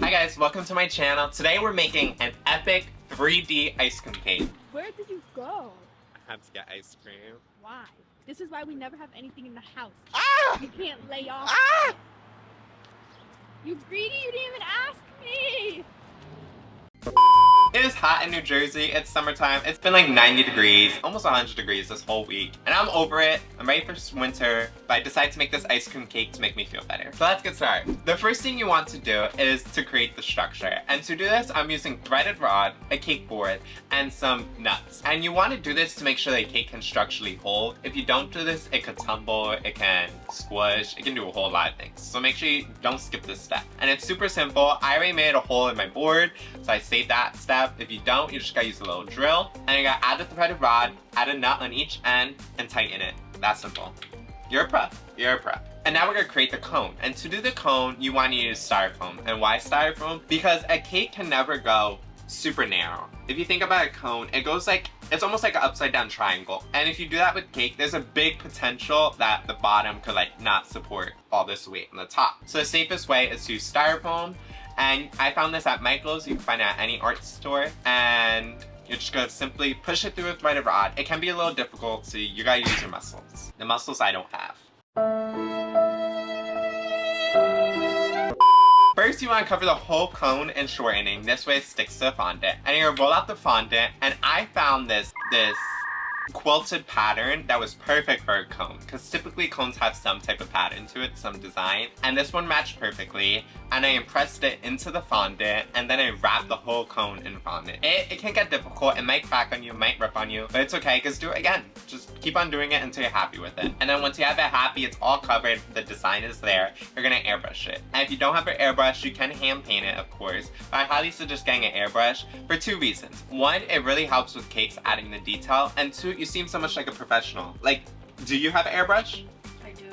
Hi guys, welcome to my channel. Today we're making an epic 3D ice cream cake. Where did you go? I had to get ice cream. Why? This is why we never have anything in the house. Ah! You can't lay off. Ah! You greedy, you didn't even ask me! It is hot in New Jersey, it's summertime, it's been like 90 degrees, almost 100 degrees this whole week. And I'm over it, I'm ready for winter, but I decided to make this ice cream cake to make me feel better. So let's get started. The first thing you want to do is to create the structure. And to do this, I'm using threaded rod, a cake board, and some nuts. And you want to do this to make sure the cake can structurally hold. If you don't do this, it could tumble, it can squish, it can do a whole lot of things. So make sure you don't skip this step. And it's super simple. I already made a hole in my board, so I saved that step. If you don't, you just gotta use a little drill. And you gotta add the threaded rod, add a nut on each end, and tighten it. That's simple. You're a pro. You're a pro. And now we're gonna create the cone. And to do the cone, you wanna use styrofoam. And why styrofoam? Because a cake can never go super narrow. If you think about a cone, it goes like, it's almost like an upside down triangle. And if you do that with cake, there's a big potential that the bottom could like not support all this weight on the top. So the safest way is to use styrofoam. And I found this at Michael's. You can find it at any art store. And you're just gonna simply push it through a threaded rod. It can be a little difficult, so you gotta use your muscles. The muscles I don't have. First, you want to cover the whole cone in shortening. This way it sticks to the fondant. And you're gonna roll out the fondant. And I found this quilted pattern that was perfect for a cone, because typically cones have some type of pattern to it, some design, and this one matched perfectly. And I impressed it into the fondant, and then I wrapped the whole cone in fondant. It can get difficult, it might crack on you, it might rip on you, but it's okay, because do it again. Just keep on doing it until you're happy with it. And then once you have it happy, it's all covered, the design is there, you're gonna airbrush it. And if you don't have an airbrush, you can hand paint it, of course, but I highly suggest getting an airbrush for two reasons. One, it really helps with cakes, adding the detail, and two, you seem so much like a professional. Like, do you have an airbrush? I do.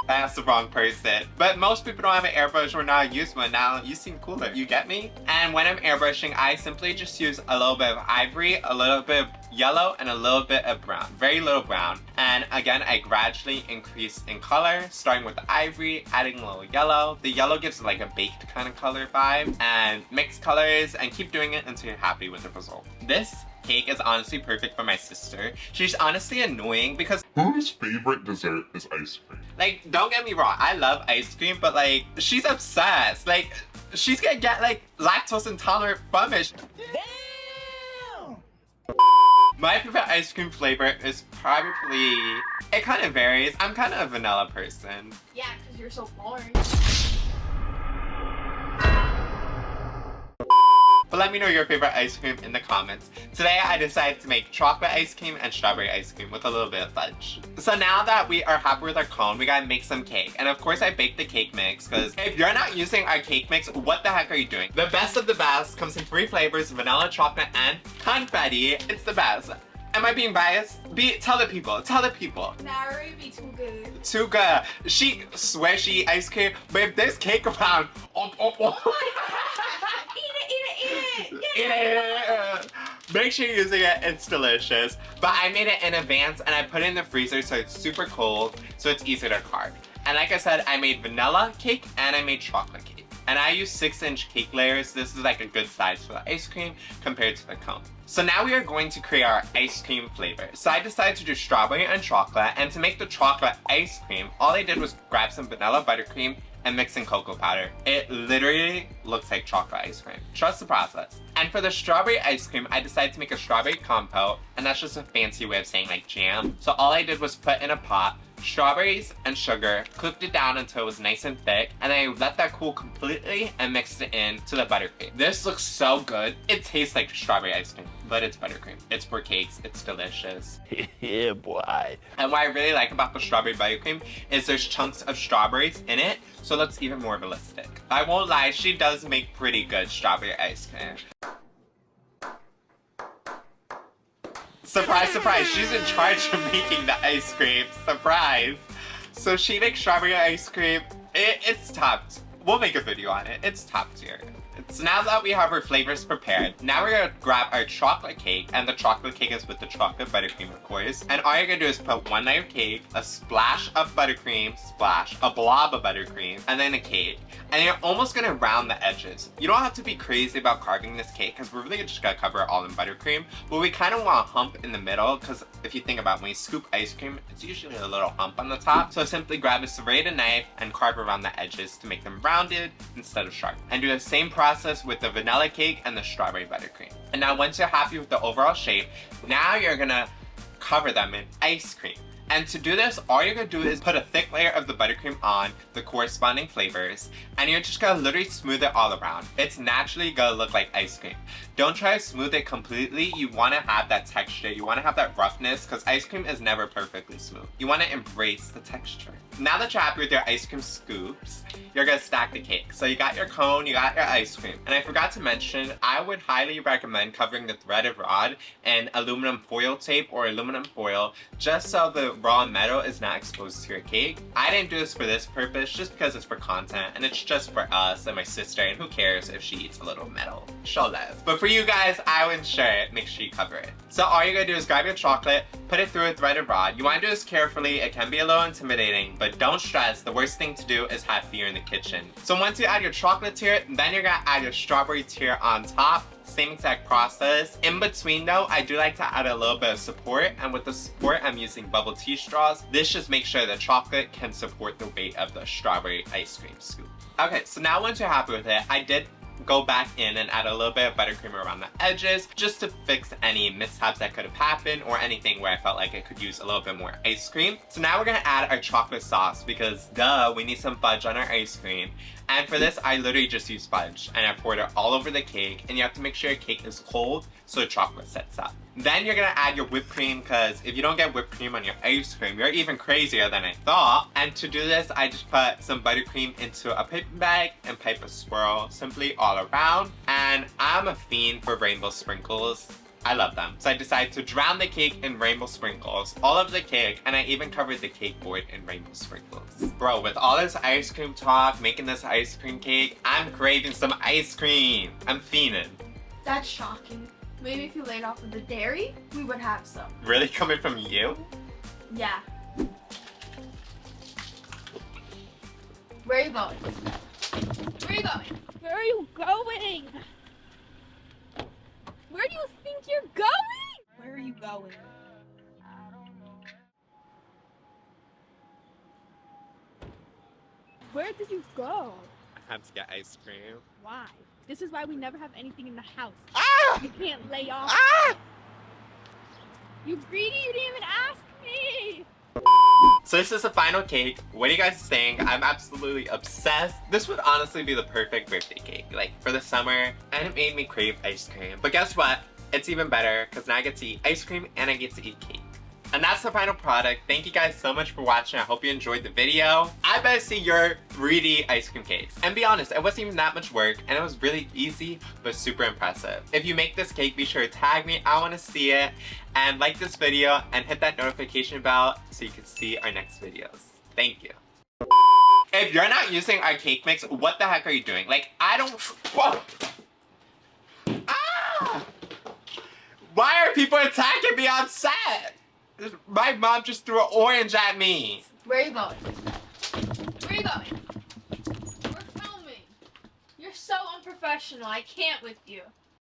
I asked the wrong person. But most people don't have an airbrush or not use one. Now, you seem cooler. You get me? And when I'm airbrushing, I simply just use a little bit of ivory, a little bit of yellow, and a little bit of brown. Very little brown. And again, I gradually increase in color, starting with the ivory, adding a little yellow. The yellow gives like a baked kind of color vibe. And mix colors, and keep doing it until you're happy with the result. This cake is honestly perfect for my sister. She's honestly annoying because whose favorite dessert is ice cream? Like, don't get me wrong, I love ice cream, but like, she's obsessed. Like, she's gonna get like lactose intolerant from it. Damn! My favorite ice cream flavor is probably, it kind of varies. I'm kind of a vanilla person. Yeah, because you're so boring. But let me know your favorite ice cream in the comments. Today I decided to make chocolate ice cream and strawberry ice cream with a little bit of fudge. So now that we are happy with our cone, we gotta make some cake. And of course I baked the cake mix, because if you're not using our cake mix, what the heck are you doing? The best of the best comes in 3 flavors, vanilla, chocolate, and confetti. It's the best. Am I being biased? Tell the people, tell the people. Nah, it would be too good. Too good. She swears she eat ice cream, but if there's cake around, Eat it. Make sure you're using it, it's delicious. But I made it in advance and I put it in the freezer so it's super cold, so it's easier to carve. And like I said, I made vanilla cake and I made chocolate cake. And I used 6-inch cake layers. This is like a good size for the ice cream compared to the cone. So now we are going to create our ice cream flavor. So I decided to do strawberry and chocolate, and to make the chocolate ice cream, all I did was grab some vanilla buttercream and mix in cocoa powder. It literally looks like chocolate ice cream. Trust the process. And for the strawberry ice cream, I decided to make a strawberry compote, and that's just a fancy way of saying like jam. So all I did was put in a pot strawberries and sugar, cooked it down until it was nice and thick, and then I let that cool completely and mixed it into the buttercream. This looks so good. It tastes like strawberry ice cream, but it's buttercream. It's for cakes, it's delicious. Yeah, boy. And what I really like about the strawberry buttercream is there's chunks of strawberries in it, so it looks even more realistic. I won't lie, she does make pretty good strawberry ice cream. Surprise, surprise, she's in charge of making the ice cream. Surprise. So she makes strawberry ice cream. It's top. We'll make a video on it. It's top tier. So now that we have our flavors prepared, now we're gonna grab our chocolate cake, and the chocolate cake is with the chocolate buttercream, of course. And all you're gonna do is put one layer of cake, a splash of buttercream, splash, a blob of buttercream, and then a cake. And you're almost gonna round the edges. You don't have to be crazy about carving this cake because we're really just gonna cover it all in buttercream. But we kind of want a hump in the middle because if you think about it, when you scoop ice cream, it's usually a little hump on the top. So simply grab a serrated knife and carve around the edges to make them rounded instead of sharp. And do the same process with the vanilla cake and the strawberry buttercream. And now once you're happy with the overall shape, now you're gonna cover them in ice cream. And to do this, all you're gonna do is put a thick layer of the buttercream on the corresponding flavors, and you're just gonna literally smooth it all around. It's naturally gonna look like ice cream. Don't try to smooth it completely. You wanna have that texture. You wanna have that roughness, because ice cream is never perfectly smooth. You wanna embrace the texture. Now that you're happy with your ice cream scoops, you're gonna stack the cake. So you got your cone, you got your ice cream. And I forgot to mention, I would highly recommend covering the threaded rod in aluminum foil tape or aluminum foil, just so the raw metal is not exposed to your cake. I didn't do this for this purpose, just because it's for content, and it's just for us and my sister, and who cares if she eats a little metal. She'll live. But for you guys, I would ensure it, make sure you cover it. So all you're gonna do is grab your chocolate, put it through a threaded rod. You wanna do this carefully, it can be a little intimidating, but don't stress. The worst thing to do is have fear in the kitchen. So once you add your chocolate to it, then you're gonna add your strawberry tier on top. Same exact process. In between though, I do like to add a little bit of support, and with the support I'm using bubble tea straws. This just makes sure the chocolate can support the weight of the strawberry ice cream scoop. Okay, so now once you're happy with it, I did go back in and add a little bit of buttercream around the edges just to fix any mishaps that could have happened or anything where I felt like it could use a little bit more ice cream. So now we're gonna add our chocolate sauce because duh, we need some fudge on our ice cream. And for this, I literally just used fudge and I poured it all over the cake, and you have to make sure your cake is cold so the chocolate sets up. Then you're gonna add your whipped cream, because if you don't get whipped cream on your ice cream, you're even crazier than I thought. And to do this, I just put some buttercream into a paper bag and pipe a swirl simply all around. And I'm a fiend for rainbow sprinkles. I love them. So I decided to drown the cake in rainbow sprinkles, all over the cake, and I even covered the cake board in rainbow sprinkles. Bro, with all this ice cream talk, making this ice cream cake, I'm craving some ice cream. I'm fiending. That's shocking. Maybe if you laid off of the dairy, we would have some. Really coming from you? Yeah. Where are you going? Where are you going? Where are you going? Where do you think you're going? Where are you going? Where did you go? I had to get ice cream. Why? This is why we never have anything in the house. Ah! You can't lay off. Ah! You greedy, you didn't even ask me! So this is the final cake. What are you guys saying? I'm absolutely obsessed. This would honestly be the perfect birthday cake, like for the summer, and it made me crave ice cream. But guess what? It's even better because now I get to eat ice cream and I get to eat cake. And that's the final product. Thank you guys so much for watching. I hope you enjoyed the video. I bet see your 3D ice cream cakes. And be honest, it wasn't even that much work and it was really easy, but super impressive. If you make this cake, be sure to tag me. I want to see it. And like this video and hit that notification bell so you can see our next videos. Thank you. If you're not using our cake mix, what the heck are you doing? Like, I don't... Whoa! Ah! Why are people attacking me on set? My mom just threw an orange at me. Where are you going? Where are you going? We're filming. You're so unprofessional. I can't with you.